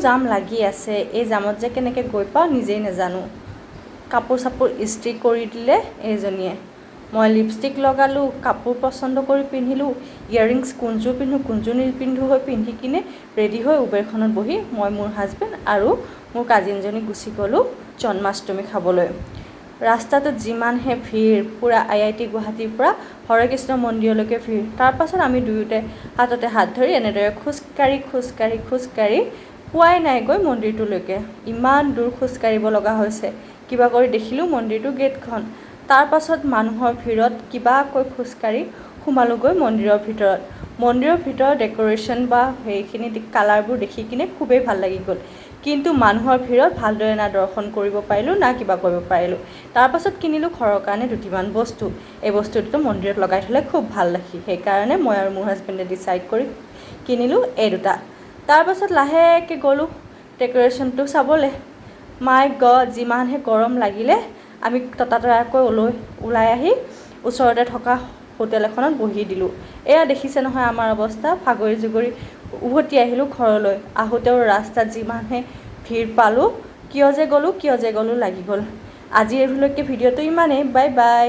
জাম লাগি আছে এই জামত যে কেনেকৈ গৈ পাওঁ নিজেই নাজানো কাপোৰ চাপোৰ ইস্ত্ৰি কৰি দিলে এইজনীয়ে মই লিপষ্টিক লগালোঁ কাপোৰ পচন্দ কৰি পিন্ধিলোঁ ইয়াৰিংছ কোনযোৰ পিন্ধোঁ কোনযোৰ নিপিন্ধো হৈ পিন্ধি কিনে ৰেডি হৈ উবেৰখনত বহি মই মোৰ হাজবেণ্ড আৰু মোৰ কাজিনজনী গুচি গ'লোঁ জন্মাষ্টমী খাবলৈ ৰাস্তাটোত যিমানহে ভিৰ পূৰা IIT গুৱাহাটীৰ পৰা হৰে কৃষ্ণ মন্দিৰলৈকে ভিৰ তাৰপাছত আমি দুয়োতে হাততে হাত ধৰি এনেদৰে খোজকাঢ়ি পোৱাই নাই গৈ মন্দিৰটোলৈকে ইমান দূৰ খোজকাঢ়িব লগা হৈছে কিবা কৰি দেখিলোঁ মন্দিৰটো গেটখন তাৰপাছত মানুহৰ ভিৰত কিবাকৈ খোজকাঢ়ি সোমালোগৈ মন্দিৰৰ ভিতৰত ডেক'ৰেশ্যন বা সেইখিনি কালাৰবোৰ দেখি কিনে খুবেই ভাল লাগি গ'ল কিন্তু মানুহৰ ভিৰত ভালদৰে না দৰ্শন কৰিব পাৰিলোঁ না কিবা কৰিব পাৰিলোঁ তাৰপাছত কিনিলোঁ ঘৰৰ কাৰণে দুটিমান বস্তু এই বস্তু দুটো মন্দিৰত লগাই থ'লে খুব ভাল দেখি সেইকাৰণে মই আৰু মোৰ হাজবেণ্ডে ডিচাইড কৰি কিনিলোঁ এই দুটা তাৰপাছত লাহেকৈ গ'লোঁ ডেক'ৰেশ্যনটো চাবলৈ মাই গড যিমানহে গৰম লাগিলে আমি ততাতয়াকৈ ওলাই আহি ওচৰতে থকা হোটেল এখনত বহি দিলোঁ এয়া দেখিছে নহয় আমাৰ অৱস্থা ভাগৰি জুগৰি উভতি আহিলোঁ ঘৰলৈ আহোঁতেও ৰাস্তাত যিমানহে ভিৰ পালোঁ কিয় যে গ'লোঁ লাগি গ'ল আজিৰ ভিডিঅ'টো ইমানেই বাই বাই